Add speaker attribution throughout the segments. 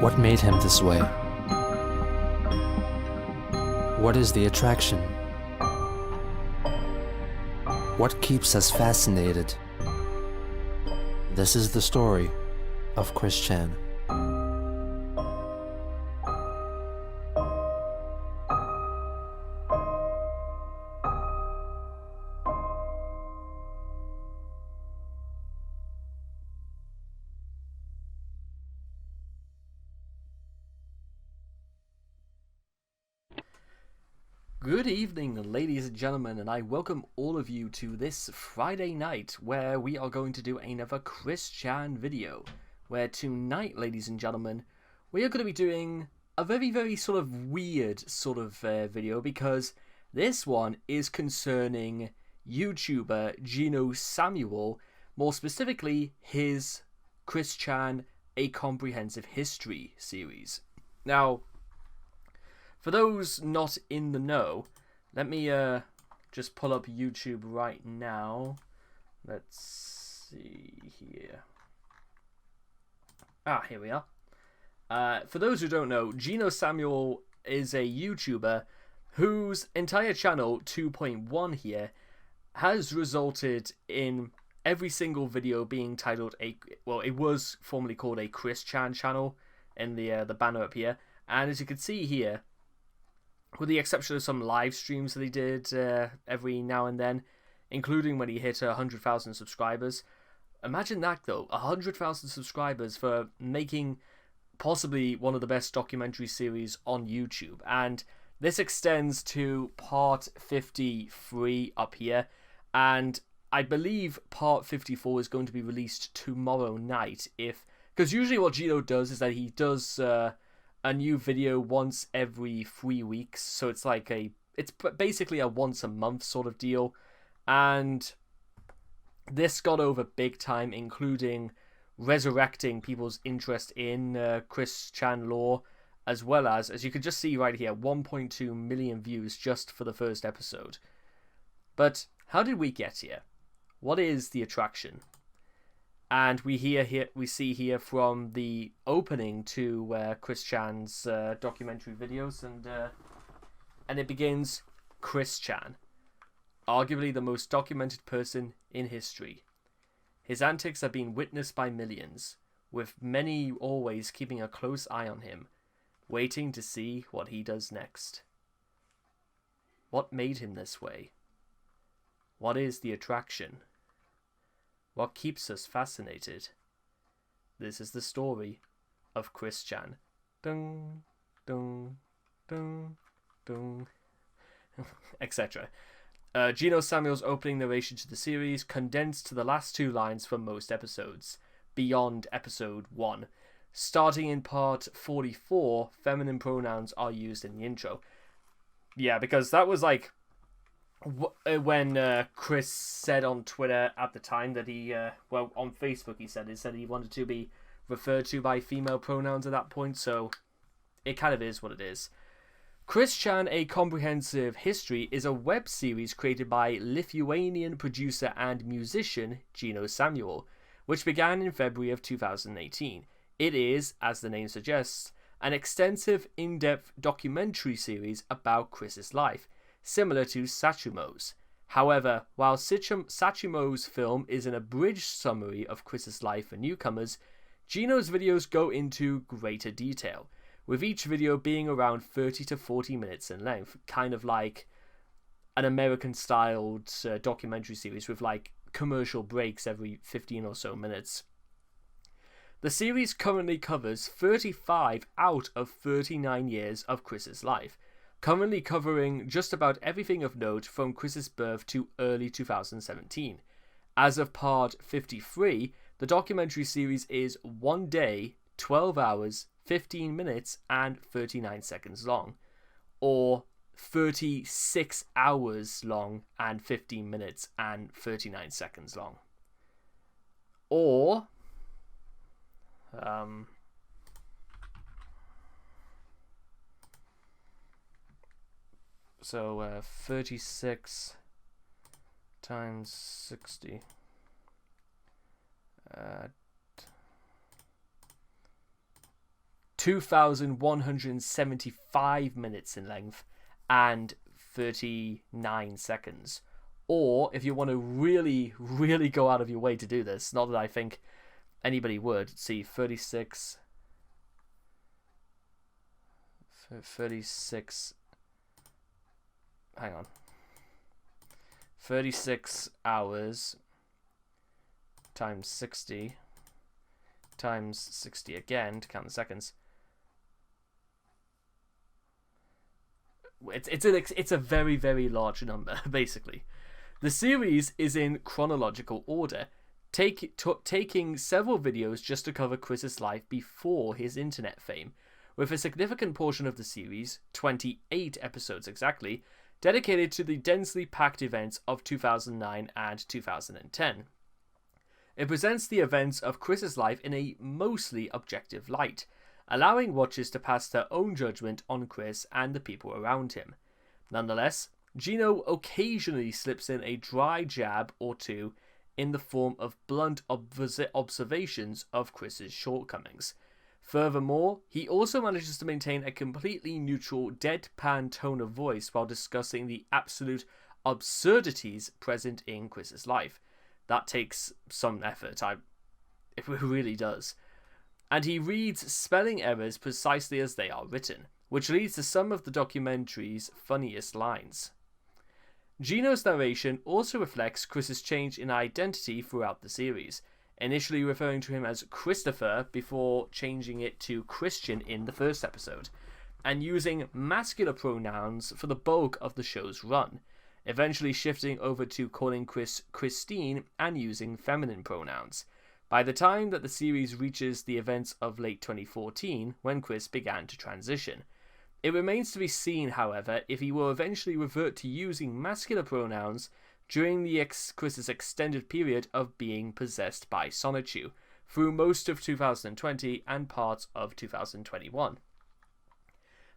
Speaker 1: What made him this way? What is the attraction? What keeps us fascinated? This is the story of Chris Chan.
Speaker 2: Good evening, ladies and gentlemen, and I welcome all of you to this Friday night where we are going to do another Chris Chan video. Where tonight, ladies and gentlemen, we are going to be doing a very sort of weird sort of video, because this one is concerning YouTuber Geno Samuel, more specifically his Chris Chan A Comprehensive History series. Now, for those not in the know, let me just pull up YouTube right now. Let's see here. Here we are. For those who don't know, Geno Samuel is a YouTuber whose entire channel, 2.1 here, has resulted in every single video being titled it was formerly called a Chris Chan channel in the banner up here. And as you can see here, with the exception of some live streams that he did every now and then, including when he hit 100,000 subscribers. Imagine that though, 100,000 subscribers for making possibly one of the best documentary series on YouTube. And this extends to part 53 up here, and I believe part 54 is going to be released tomorrow night, because usually what Geno does is that he does a new video once every 3 weeks, so it's like it's basically a once a month sort of deal, and this got over big time, including resurrecting people's interest in Chris Chan lore, as well as you can just see right here, 1.2 million views just for the first episode. But how did we get here? What is the attraction? And we see here from the opening to Chris Chan's documentary videos, and it begins: Chris Chan, arguably the most documented person in history. His antics have been witnessed by millions, with many always keeping a close eye on him, waiting to see what he does next. What made him this way? What is the attraction? What keeps us fascinated? This is the story of Chris Chan. Dun, dun, dun, dun, etc. Geno Samuel's opening narration to the series, condensed to the last two lines from most episodes, beyond episode 1. Starting in part 44, feminine pronouns are used in the intro. Yeah, because that was like when Chris said on Twitter at the time that he, on Facebook he said he wanted to be referred to by female pronouns at that point, so it kind of is what it is. Chris Chan A Comprehensive History is a web series created by Lithuanian producer and musician Geno Samuel, which began in February of 2018. It is, as the name suggests, an extensive, in-depth documentary series about Chris's life, similar to Sachumo's. However, while Sachumo's film is an abridged summary of Chris's life for newcomers, Geno's videos go into greater detail, with each video being around 30 to 40 minutes in length, kind of like an American-styled documentary series with like commercial breaks every 15 or so minutes. The series currently covers 35 out of 39 years of Chris's life, currently covering just about everything of note from Chris's birth to early 2017. As of part 53, the documentary series is 1 day, 12 hours, 15 minutes, and 39 seconds long, or 36 hours long and 15 minutes and 39 seconds long. Or 36 times 60. 2,175 minutes in length, and 39 seconds. Or, if you want to really, really go out of your way to do this, not that I think anybody would, see 36, hang on, 36 hours times 60 times 60 again to count the seconds. It's a very, very large number, basically. The series is in chronological order, taking several videos just to cover Chris's life before his internet fame, with a significant portion of the series, 28 episodes exactly, dedicated to the densely packed events of 2009 and 2010. It presents the events of Chris's life in a mostly objective light, allowing watchers to pass their own judgment on Chris and the people around him. Nonetheless, Geno occasionally slips in a dry jab or two in the form of blunt observations of Chris's shortcomings. Furthermore, he also manages to maintain a completely neutral, deadpan tone of voice while discussing the absolute absurdities present in Chris's life. That takes some effort, it really does. And he reads spelling errors precisely as they are written, which leads to some of the documentary's funniest lines. Geno's narration also reflects Chris's change in identity throughout the series, initially referring to him as Christopher before changing it to Christian in the first episode, and using masculine pronouns for the bulk of the show's run, eventually shifting over to calling Chris Christine and using feminine pronouns, by the time that the series reaches the events of late 2014, when Chris began to transition. It remains to be seen, however, if he will eventually revert to using masculine pronouns during Chris's extended period of being possessed by Sonichu, through most of 2020 and parts of 2021.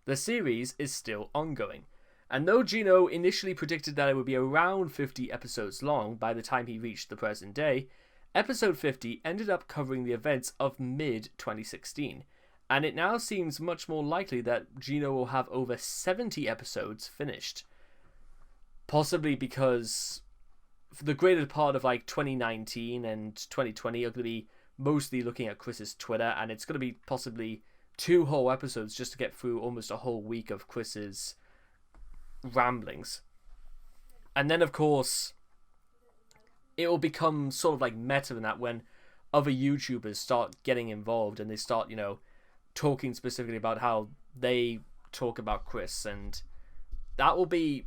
Speaker 2: The series is still ongoing, and though Geno initially predicted that it would be around 50 episodes long by the time he reached the present day, Episode 50 ended up covering the events of mid-2016, and it now seems much more likely that Geno will have over 70 episodes finished. Possibly because for the greater part of 2019 and 2020 are going to be mostly looking at Chris's Twitter, and it's going to be possibly 2 whole episodes just to get through almost a whole week of Chris's ramblings. And then, of course, it will become sort of meta in that when other YouTubers start getting involved and they start, talking specifically about how they talk about Chris, and that will be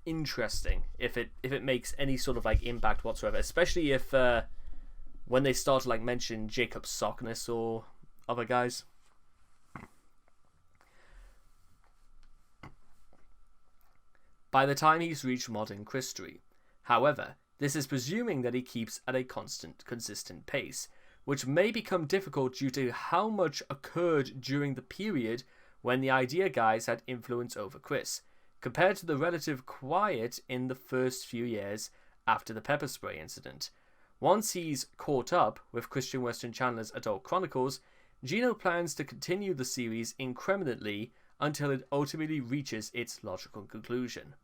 Speaker 2: interesting if it makes any sort of impact whatsoever, especially if when they start to mention Jacob Sockness or other guys. By the time he's reached modern Christery, however, this is presuming that he keeps at a consistent pace, which may become difficult due to how much occurred during the period when the idea guys had influence over Chris, compared to the relative quiet in the first few years after the pepper spray incident. Once he's caught up with Christian Western Chandler's Adult Chronicles, Geno plans to continue the series incrementally until it ultimately reaches its logical conclusion.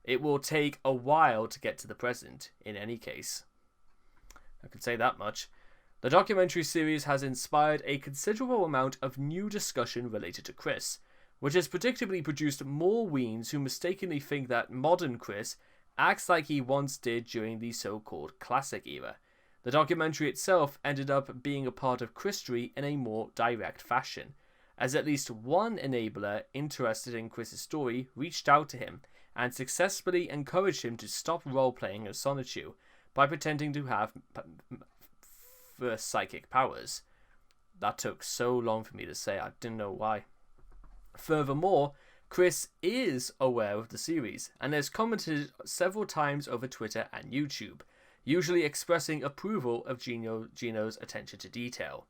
Speaker 2: It will take a while to get to the present, in any case. I can say that much. The documentary series has inspired a considerable amount of new discussion related to Chris, which has predictably produced more weens who mistakenly think that modern Chris acts like he once did during the so-called classic era. The documentary itself ended up being a part of Christery in a more direct fashion, as at least one enabler interested in Chris's story reached out to him and successfully encouraged him to stop role-playing as Sonichu by pretending to have psychic powers. That took so long for me to say, I didn't know why. Furthermore, Chris is aware of the series and has commented several times over Twitter and YouTube, usually expressing approval of Geno's attention to detail.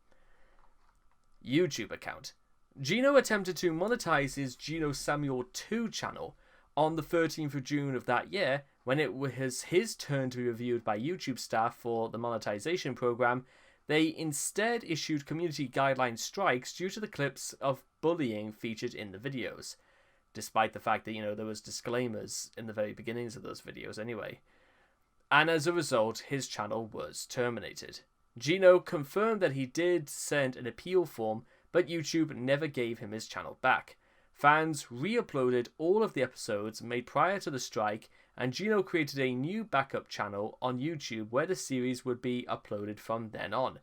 Speaker 2: YouTube account. Geno attempted to monetize his Geno Samuel 2 channel on the 13th of June of that year, when it was his turn to be reviewed by YouTube staff for the monetization program. they instead issued community guideline strikes due to the clips of bullying featured in the videos, despite the fact that, there was disclaimers in the very beginnings of those videos anyway. And as a result, his channel was terminated. Geno confirmed that he did send an appeal form, but YouTube never gave him his channel back. Fans re-uploaded all of the episodes made prior to the strike, and Geno created a new backup channel on YouTube where the series would be uploaded from then on.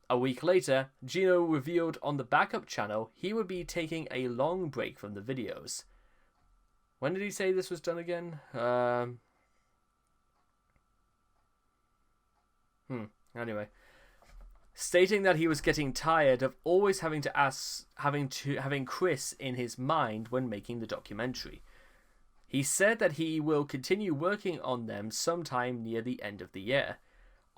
Speaker 2: A week later, Geno revealed on the backup channel he would be taking a long break from the videos. When did he say this was done again? Anyway, stating that he was getting tired of always having Chris in his mind when making the documentary. He said that he will continue working on them sometime near the end of the year.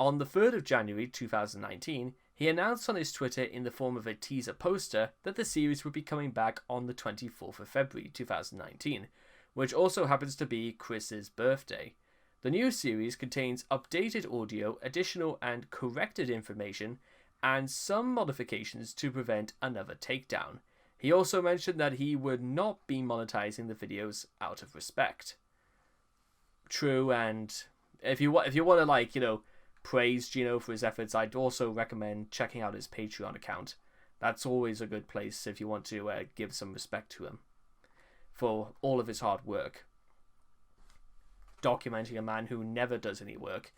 Speaker 2: On the 3rd of January 2019, he announced on his Twitter in the form of a teaser poster that the series would be coming back on the 24th of February 2019, which also happens to be Chris's birthday. The new series contains updated audio, additional and corrected information, and some modifications to prevent another takedown. He also mentioned that he would not be monetizing the videos out of respect. True, and if you want to praise Geno for his efforts, I'd also recommend checking out his Patreon account. That's always a good place if you want to give some respect to him for all of his hard work, documenting a man who never does any work.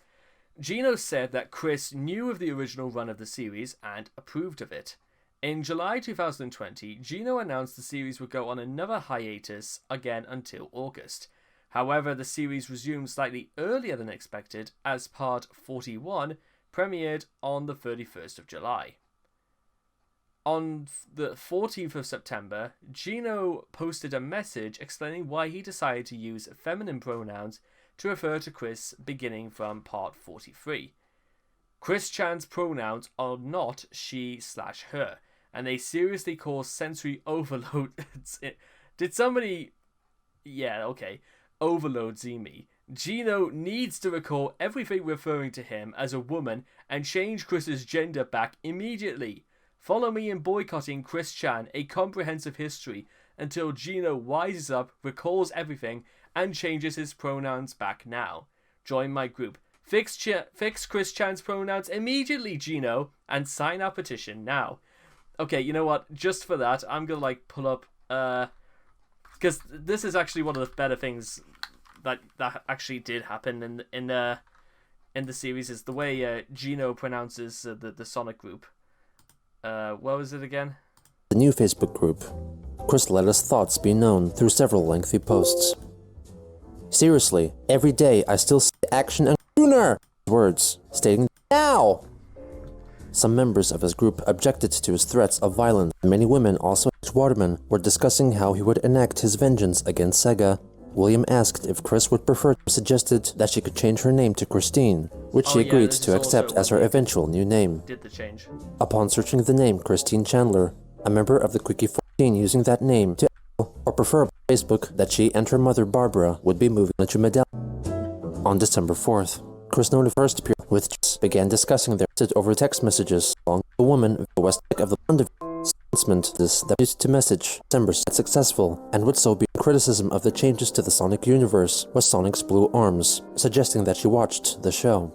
Speaker 2: Geno said that Chris knew of the original run of the series and approved of it. In July 2020, Geno announced the series would go on another hiatus again until August. However, the series resumed slightly earlier than expected, as part 41 premiered on the 31st of July. On the 14th of September, Geno posted a message explaining why he decided to use feminine pronouns to refer to Chris beginning from part 43. Chris Chan's pronouns are not she/her, and they seriously cause sensory overload. Did somebody... Yeah, okay. Overload me. Geno needs to recall everything referring to him as a woman and change Chris's gender back immediately. Follow me in boycotting Chris Chan, A Comprehensive History, until Geno wises up, recalls everything, and changes his pronouns back now. Join my group. Fix Chris Chan's pronouns immediately, Geno, and sign our petition now. Okay, you know what? Just for that, I'm gonna pull up because this is actually one of the better things that actually did happen in the series, is the way Geno pronounces the Sonic group. What was it again?
Speaker 1: The new Facebook group. Chris let his thoughts be known through several lengthy posts. Seriously, every day I still see action and sooner words stating now. Some members of his group objected to his threats of violence. Many women, also Waterman, were discussing how he would enact his vengeance against Sega. William asked if Chris would prefer, suggested that she could change her name to Christine, which she agreed to accept as her eventual new name.
Speaker 2: Did the change.
Speaker 1: Upon searching the name Christine Chandler, a member of the Quickie 14 using that name to or prefer Facebook that she and her mother Barbara would be moving to Medellin. On December 4th, Chris noted first appeared with Jess began discussing their over text messages along the woman the west of the London announcement that used to message December successful and would so be criticism of the changes to the Sonic universe was Sonic's Blue Arms, suggesting that she watched the show.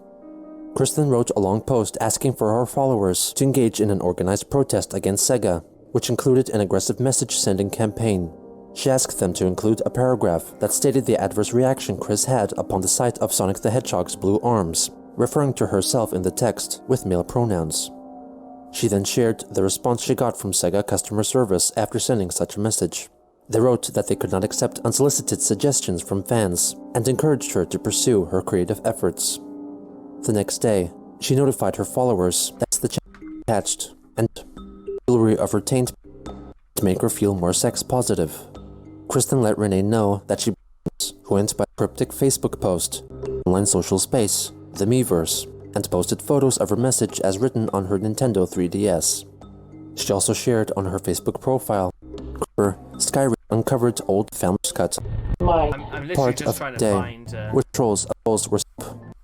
Speaker 1: Chris then wrote a long post asking for her followers to engage in an organized protest against Sega, which included an aggressive message-sending campaign. She asked them to include a paragraph that stated the adverse reaction Chris had upon the sight of Sonic the Hedgehog's blue arms, referring to herself in the text with male pronouns. She then shared the response she got from Sega customer service after sending such a message. They wrote that they could not accept unsolicited suggestions from fans and encouraged her to pursue her creative efforts. The next day, she notified her followers that the channel attached and jewelry of retained to make her feel more sex positive. Kristen let Renee know that she who went by a cryptic Facebook post, online social space, the Miiverse, and posted photos of her message as written on her Nintendo 3DS. She also shared on her Facebook profile, Skyrim uncovered old family cut.
Speaker 2: I'm
Speaker 1: Part of the day, which trolls were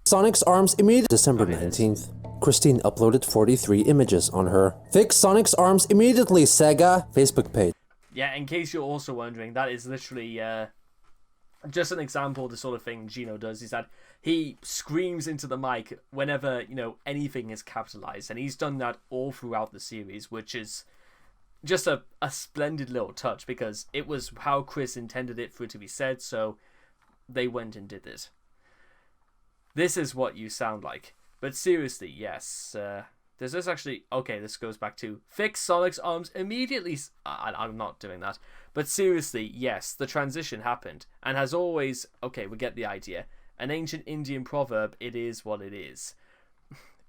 Speaker 1: Sonic's arms immediately. December 19th, Christine uploaded 43 images on her "Fix Sonic's arms immediately, Sega" Facebook page.
Speaker 2: Yeah, in case you're also wondering, that is literally just an example of the sort of thing Geno does, is that he screams into the mic whenever, anything is capitalized. And he's done that all throughout the series, which is just a splendid little touch, because it was how Chris intended it for it to be said, so they went and did it. This is what you sound like. But seriously, yes. Does this actually... Okay, this goes back to "Fix Sonic's arms immediately." I'm not doing that. But seriously, yes, the transition happened. And has always... Okay, we get the idea. An ancient Indian proverb, it is what it is.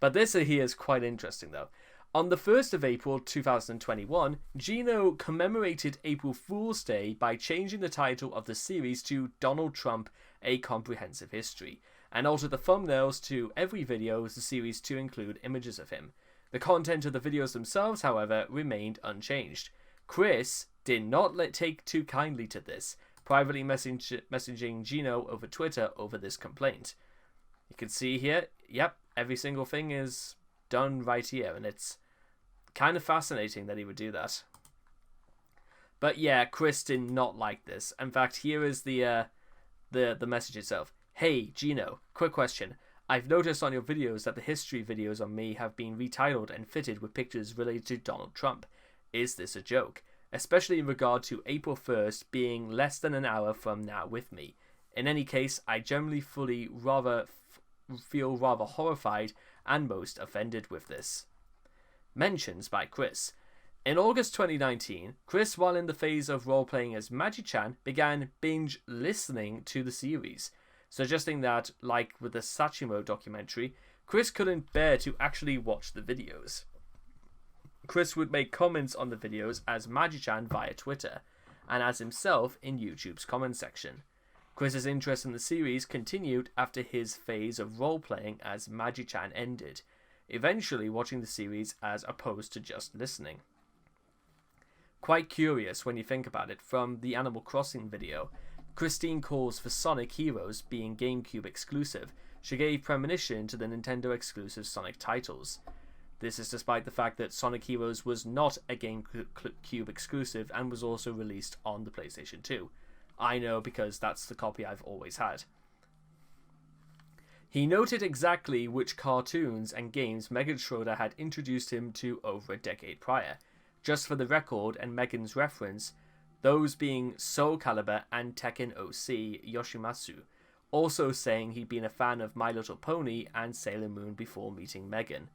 Speaker 2: But this here is quite interesting, though. On the 1st of April 2021, Geno commemorated April Fool's Day by changing the title of the series to "Donald Trump, A Comprehensive History," and altered the thumbnails to every video of the series to include images of him. The content of the videos themselves, however, remained unchanged. Chris did not take too kindly to this, privately messaging Geno over Twitter over this complaint. You can see here, yep, every single thing is done right here, and it's kind of fascinating that he would do that. But yeah, Chris did not like this. In fact, here is the message itself. "Hey, Geno, quick question. I've noticed on your videos that the history videos on me have been retitled and fitted with pictures related to Donald Trump. Is this a joke? Especially in regard to April 1st being less than an hour from now with me. In any case, I generally feel rather horrified and most offended with this." Mentions by Chris. In August 2019, Chris, while in the phase of role-playing as Magi-chan, began binge listening to the series, suggesting that, like with the Sachimo documentary, Chris couldn't bear to actually watch the videos. Chris would make comments on the videos as Magi-chan via Twitter, and as himself in YouTube's comment section. Chris's interest in the series continued after his phase of role-playing as Magi-chan ended, eventually watching the series as opposed to just listening. Quite curious when you think about it, from the Animal Crossing video, Christine calls for Sonic Heroes being GameCube exclusive. She gave premonition to the Nintendo exclusive Sonic titles. This is despite the fact that Sonic Heroes was not a GameCube exclusive and was also released on the PlayStation 2. I know, because that's the copy I've always had. He noted exactly which cartoons and games Megan Schroeder had introduced him to over a decade prior. Just for the record and Megan's reference, those being Soul Calibur and Tekken OC Yoshimatsu, also saying he'd been a fan of My Little Pony and Sailor Moon before meeting Megan.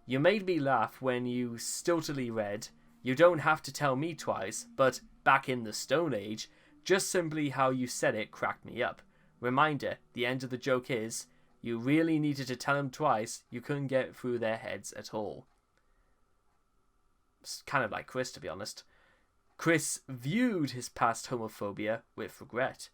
Speaker 2: "You made me laugh when you stiltily read, 'You don't have to tell me twice, but back in the Stone Age,' just simply how you said it cracked me up. Reminder, the end of the joke is, you really needed to tell them twice, you couldn't get through their heads at all." It's kind of like Chris, to be honest. Chris viewed his past homophobia with regret,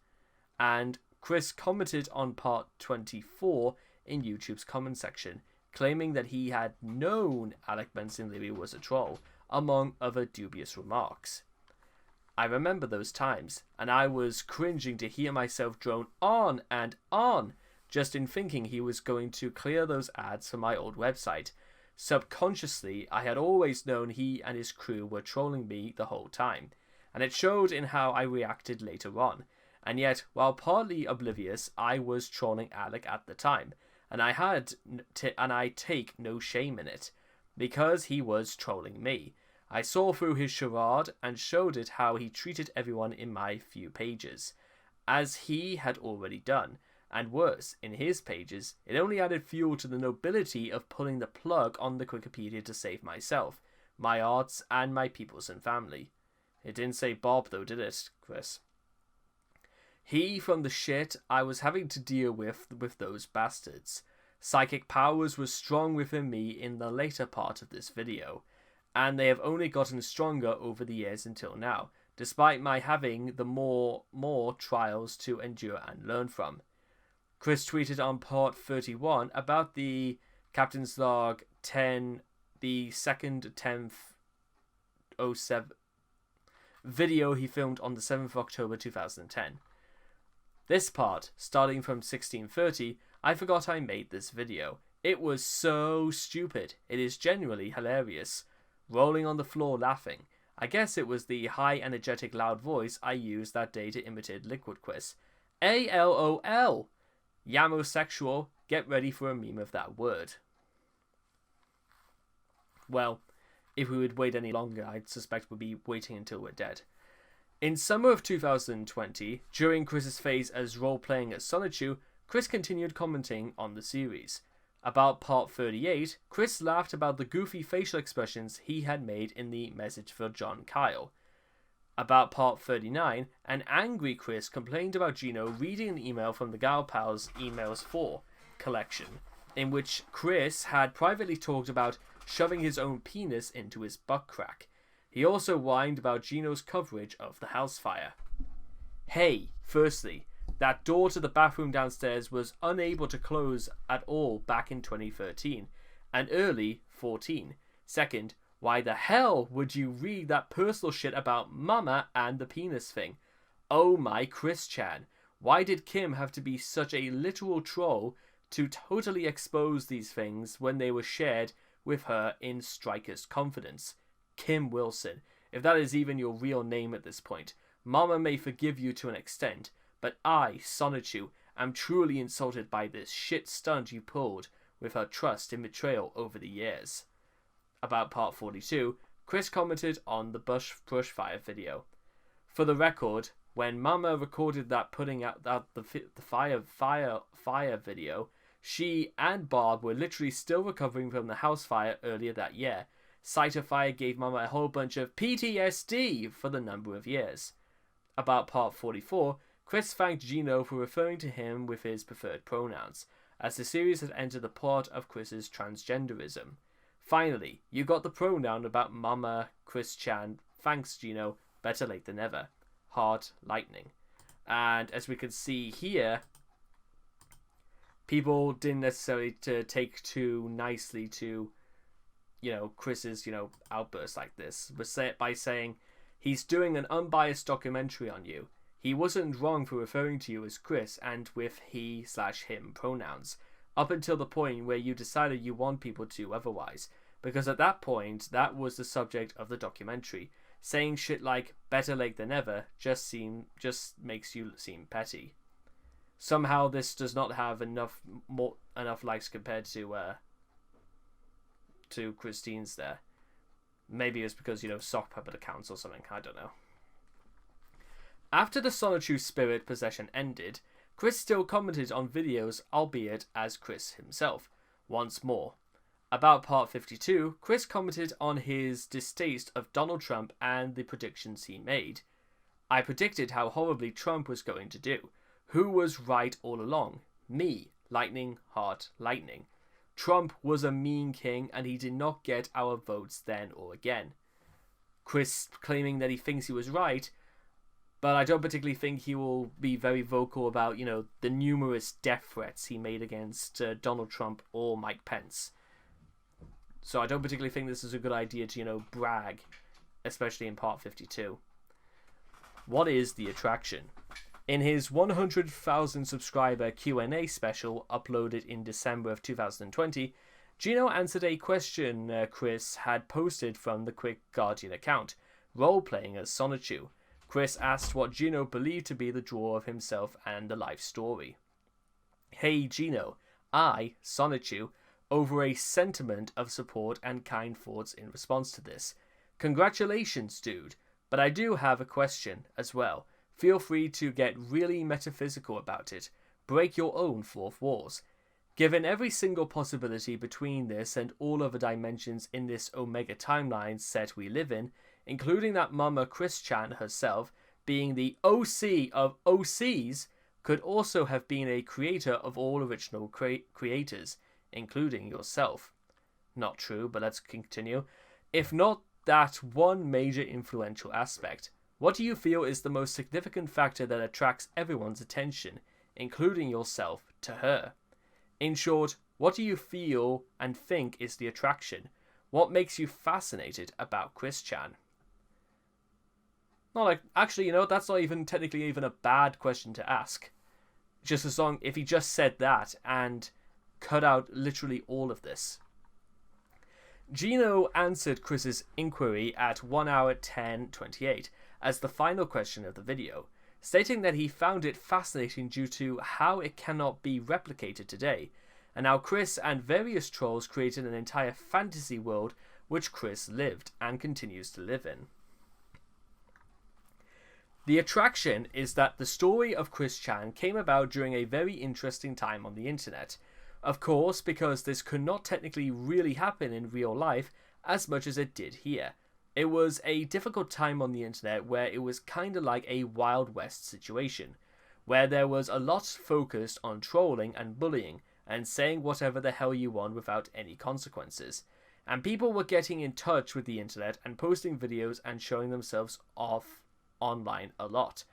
Speaker 2: and Chris commented on part 24 in YouTube's comment section, claiming that he had known Alec Benson Leary was a troll, among other dubious remarks. "I remember those times, and I was cringing to hear myself drone on and on, just in thinking he was going to clear those ads from my old website. Subconsciously, I had always known he and his crew were trolling me the whole time, and it showed in how I reacted later on. And yet, while partly oblivious, I was trolling Alec at the time, and I take no shame in it, because he was trolling me. I saw through his charade and showed it how he treated everyone in my few pages, as he had already done. And worse, in his pages, it only added fuel to the nobility of pulling the plug on the Wikipedia to save myself, my arts, and my peoples and family." It didn't say Bob though, did it, Chris? "He from the shit I was having to deal with those bastards. Psychic powers were strong within me in the later part of this video, and they have only gotten stronger over the years until now, despite my having the more trials to endure and learn from." Chris tweeted on part 31 about the Captain's Log 10, the 2nd 10th 07 video he filmed on the 7th of October 2010. "This part, starting from 1630, I forgot I made this video. It was so stupid. It is genuinely hilarious. Rolling on the floor laughing. I guess it was the high energetic loud voice I used that day to imitate Liquid Quiz. ALOL. Yamosexual. Get ready for a meme of that word. Well, if we would wait any longer, I'd suspect we'd be waiting until we're dead. In summer of 2020, during Chris's phase as role-playing as Sonichu, Chris continued commenting on the series. About part 38, Chris laughed about the goofy facial expressions he had made in the message for John Kyle. About part 39, an angry Chris complained about Geno reading an email from the Gal Pals Emails 4 collection, in which Chris had privately talked about shoving his own penis into his butt crack. He also whined about Geno's coverage of the house fire. Hey, firstly, that door to the bathroom downstairs was unable to close at all back in 2013, and early 14. Second, why the hell would you read that personal shit about Mama and the penis thing? Oh my Chris-chan, why did Kim have to be such a literal troll to totally expose these things when they were shared with her in Striker's confidence? Kim Wilson, if that is even your real name at this point. Mama may forgive you to an extent, but I, Sonichu, am truly insulted by this shit stunt you pulled with her trust and betrayal over the years. About part 42, Chris commented on the brush fire video. For the record, when Mama recorded that putting out the fire video, she and Barb were literally still recovering from the house fire earlier that year. Sight of fire gave Mama a whole bunch of PTSD for the number of years. About part 44, Chris thanked Geno for referring to him with his preferred pronouns, as the series had entered the plot of Chris's transgenderism. Finally, you got the pronoun about Mama, Chris-chan. Thanks, Geno. Better late than never. Heart lightning. And as we can see here, people didn't necessarily take too nicely to, Chris's, outburst like this. By saying, he's doing an unbiased documentary on you. He wasn't wrong for referring to you as Chris and with he/him pronouns, up until the point where you decided you want people to otherwise, because at that point, that was the subject of the documentary. Saying shit like, better late than never, just makes you seem petty. Somehow this does not have enough likes compared to Christine's there. Maybe it's because, sock puppet accounts or something, I don't know. After the Sonichu spirit possession ended, Chris still commented on videos, albeit as Chris himself, once more. About part 52, Chris commented on his distaste of Donald Trump and the predictions he made. I predicted how horribly Trump was going to do. Who was right all along? Me. Lightning, heart, lightning. Trump was a mean king and he did not get our votes then or again. Chris claiming that he thinks he was right, but I don't particularly think he will be very vocal about, the numerous death threats he made against Donald Trump or Mike Pence. So I don't particularly think this is a good idea to, brag, especially in part 52. What is the attraction? In his 100,000 subscriber Q&A special uploaded in December of 2020, Geno answered a question Chris had posted from the Quick Guardian account, role-playing as Sonichu. Chris asked what Geno believed to be the draw of himself and the life story. Hey Geno, I, Sonichu, over a sentiment of support and kind thoughts in response to this. Congratulations, dude, but I do have a question as well. Feel free to get really metaphysical about it. Break your own fourth walls. Given every single possibility between this and all other dimensions in this Omega timeline set we live in, including that Mama Chris-chan herself being the OC of OCs, could also have been a creator of all original creators, including yourself. Not true, but let's continue. If not that one major influential aspect, what do you feel is the most significant factor that attracts everyone's attention, including yourself, to her? In short, what do you feel and think is the attraction? What makes you fascinated about Chris-chan? Actually, that's not even technically even a bad question to ask. Just as long if he just said that and cut out literally all of this. Geno answered Chris's inquiry at 1 hour 10:28 as the final question of the video, stating that he found it fascinating due to how it cannot be replicated today, and how Chris and various trolls created an entire fantasy world which Chris lived and continues to live in. The attraction is that the story of Chris Chan came about during a very interesting time on the internet. Of course, because this could not technically really happen in real life as much as it did here. It was a difficult time on the internet where it was kinda like a Wild West situation, where there was a lot focused on trolling and bullying and saying whatever the hell you want without any consequences. And people were getting in touch with the internet and posting videos and showing themselves off online a lot,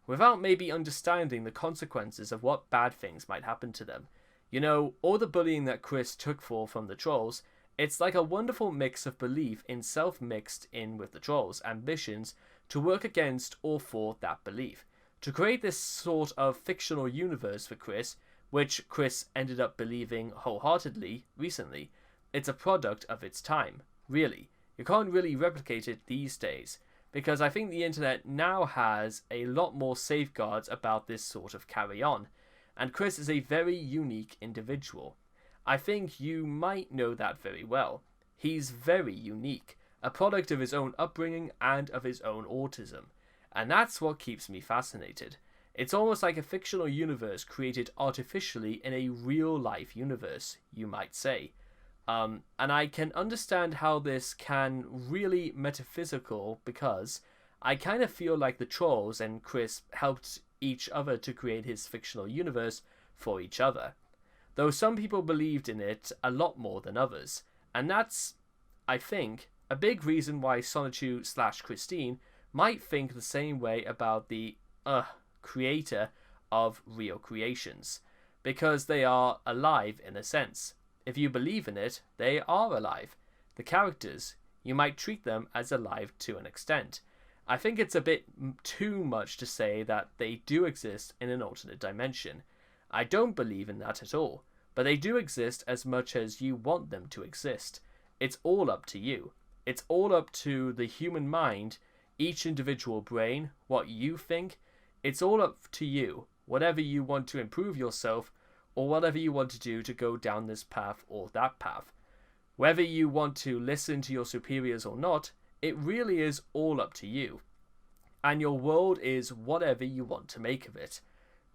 Speaker 2: without maybe understanding the consequences of what bad things might happen to them. You know, all the bullying that Chris took from the trolls, it's like a wonderful mix of belief in self mixed in with the trolls' ambitions to work against or for that belief, to create this sort of fictional universe for Chris, which Chris ended up believing wholeheartedly recently. It's a product of its time, really. You can't really replicate it these days, because I think the internet now has a lot more safeguards about this sort of carry on, and Chris is a very unique individual. I think you might know that very well. He's very unique, a product of his own upbringing and of his own autism, and that's what keeps me fascinated. It's almost like a fictional universe created artificially in a real-life universe, you might say. And I can understand how this can really metaphysical, because I kind of feel like the trolls and Chris helped each other to create his fictional universe for each other. Though some people believed in it a lot more than others. And that's, I think, a big reason why Sonichu/Christine might think the same way about the creator of real creations. Because they are alive in a sense. If you believe in it, they are alive. The characters, you might treat them as alive to an extent. I think it's a bit too much to say that they do exist in an alternate dimension. I don't believe in that at all, but they do exist as much as you want them to exist. It's all up to you. It's all up to the human mind, each individual brain, what you think. It's all up to you, whatever you want to improve yourself, or whatever you want to do to go down this path or that path. Whether you want to listen to your superiors or not, it really is all up to you. And your world is whatever you want to make of it.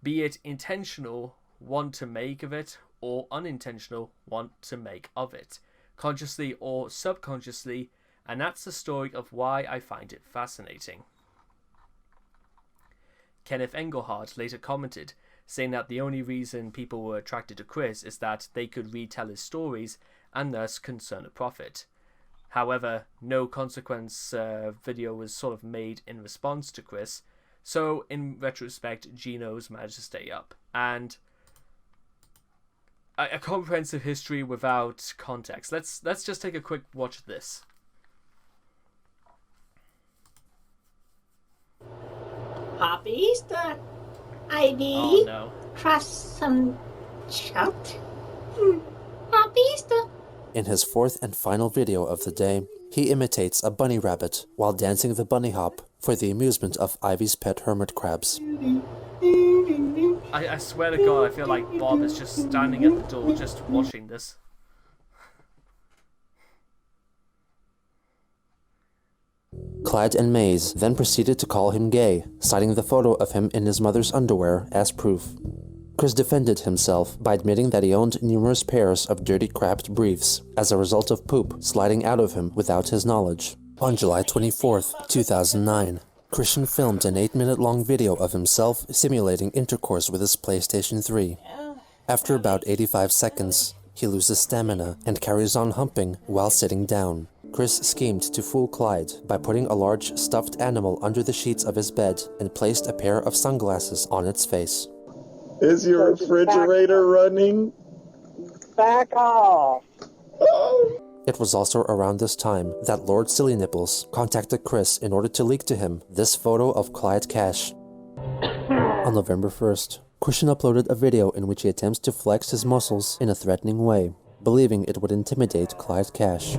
Speaker 2: Be it intentional, want to make of it, or unintentional, want to make of it. Consciously or subconsciously, and that's the story of why I find it fascinating. Kenneth Engelhardt later commented, saying that the only reason people were attracted to Chris is that they could retell his stories and thus concern a profit. However, no consequence video was sort of made in response to Chris, so in retrospect, Geno's managed to stay up. And a comprehensive history without context. Let's just take a quick watch of this.
Speaker 3: Happy Easter! ID.
Speaker 2: Oh no.
Speaker 3: Trust some shout. Happy Easter!
Speaker 1: In his fourth and final video of the day, he imitates a bunny rabbit while dancing the bunny hop for the amusement of Ivy's pet hermit crabs.
Speaker 2: I swear to God, I feel like Bob is just standing at the door just watching this.
Speaker 1: Clyde and Maze then proceeded to call him gay, citing the photo of him in his mother's underwear as proof. Chris defended himself by admitting that he owned numerous pairs of dirty crapped briefs as a result of poop sliding out of him without his knowledge. On July 24th, 2009, Christian filmed an 8-minute-long video of himself simulating intercourse with his PlayStation 3. After about 85 seconds, he loses stamina and carries on humping while sitting down. Chris schemed to fool Clyde by putting a large stuffed animal under the sheets of his bed and placed a pair of sunglasses on its face.
Speaker 4: Is your refrigerator running?
Speaker 5: Back off!
Speaker 1: It was also around this time that Lord Silly Nipples contacted Chris in order to leak to him this photo of Clyde Cash. On November 1st, Christian uploaded a video in which he attempts to flex his muscles in a threatening way, believing it would intimidate Clyde Cash.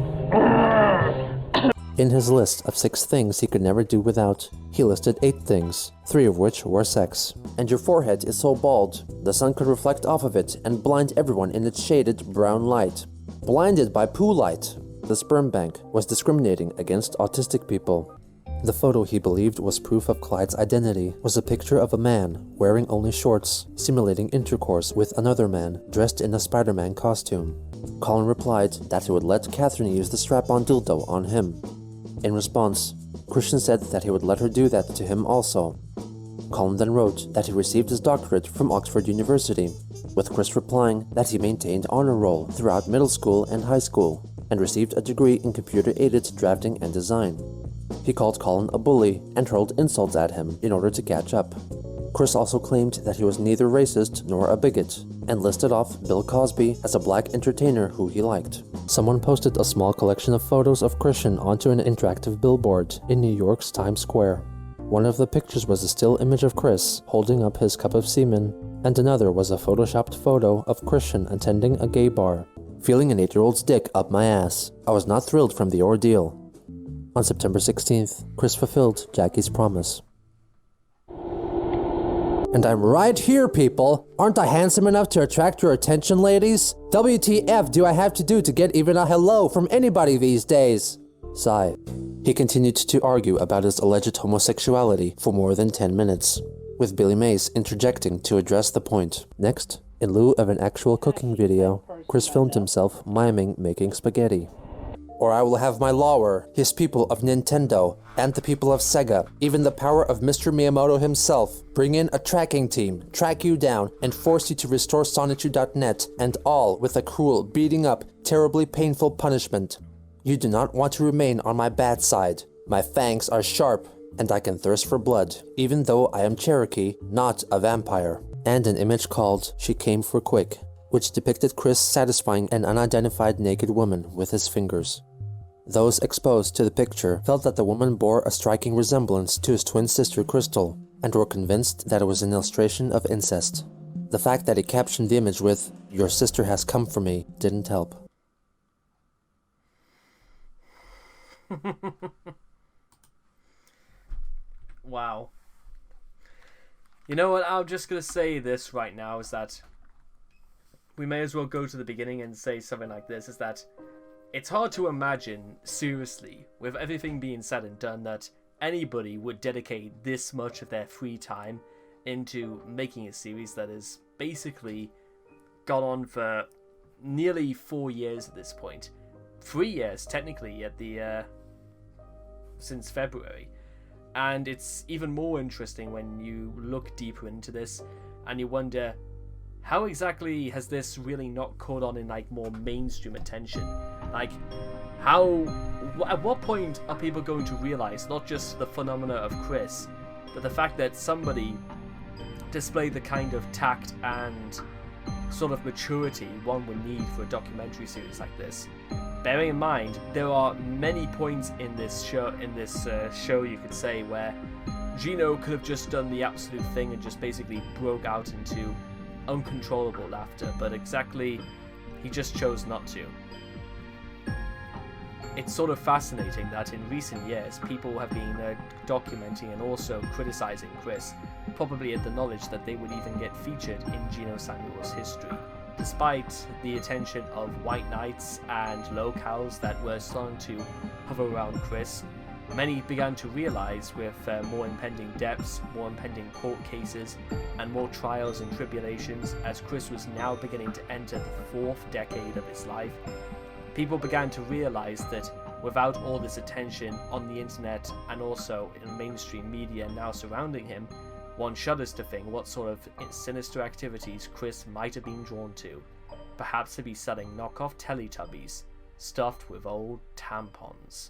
Speaker 1: In his list of 6 things he could never do without, he listed 8 things, 3 of which were sex. And your forehead is so bald, the sun could reflect off of it and blind everyone in its shaded brown light. Blinded by poo light. The sperm bank was discriminating against autistic people. The photo he believed was proof of Clyde's identity was a picture of a man wearing only shorts, simulating intercourse with another man dressed in a Spider-Man costume. Colin replied that he would let Catherine use the strap-on dildo on him. In response, Christian said that he would let her do that to him also. Colin then wrote that he received his doctorate from Oxford University, with Chris replying that he maintained honor roll throughout middle school and high school, and received a degree in computer-aided drafting and design. He called Colin a bully and hurled insults at him in order to catch up. Chris also claimed that he was neither racist nor a bigot, and listed off Bill Cosby as a black entertainer who he liked. Someone posted a small collection of photos of Christian onto an interactive billboard in New York's Times Square. One of the pictures was a still image of Chris holding up his cup of semen, and another was a photoshopped photo of Christian attending a gay bar. Feeling an 8-year-old's dick up my ass, I was not thrilled from the ordeal. On September 16th, Chris fulfilled Jackie's promise. And I'm right here, people! Aren't I handsome enough to attract your attention, ladies? WTF do I have to do to get even a hello from anybody these days? Sigh. He continued to argue about his alleged homosexuality for more than 10 minutes, with Billy Mays interjecting to address the point. Next, in lieu of an actual cooking video, Chris filmed himself miming making spaghetti. Or I will have my lower, his people of Nintendo, and the people of Sega, even the power of Mr. Miyamoto himself, bring in a tracking team, track you down, and force you to restore Sonichu.net, and all with a cruel, beating up, terribly painful punishment. You do not want to remain on my bad side. My fangs are sharp, and I can thirst for blood, even though I am Cherokee, not a vampire. And an image called She Came for Quick, which depicted Chris satisfying an unidentified naked woman with his fingers. Those exposed to the picture felt that the woman bore a striking resemblance to his twin sister Crystal, and were convinced that it was an illustration of incest. The fact that he captioned the image with, "Your sister has come for me," didn't help.
Speaker 2: Wow. You know what, I'm just gonna say this right now, is that we may as well go to the beginning and say something like this, is that it's hard to imagine, seriously, with everything being said and done, that anybody would dedicate this much of their free time into making a series that has basically gone on for nearly 4 years at this point. 3 years, technically, at the since February. And it's even more interesting when you look deeper into this and you wonder, how exactly has this really not caught on in like more mainstream attention? Like, at what point are people going to realize not just the phenomena of Chris, but the fact that somebody displayed the kind of tact and sort of maturity one would need for a documentary series like this? Bearing in mind, there are many points in this show, you could say, where Geno could have just done the absolute thing and just basically broke out into uncontrollable laughter, but exactly, he just chose not to. It's sort of fascinating that in recent years, people have been documenting and also criticizing Chris, probably at the knowledge that they would even get featured in Geno Samuel's history. Despite the attention of white knights and locals that were starting to hover around Chris, many began to realize, with more impending deaths, more impending court cases, and more trials and tribulations, as Chris was now beginning to enter the 4th decade of his life, people began to realize that without all this attention on the internet and also in mainstream media now surrounding him, one shudders to think what sort of sinister activities Chris might have been drawn to. Perhaps to be selling knockoff Teletubbies stuffed with old tampons.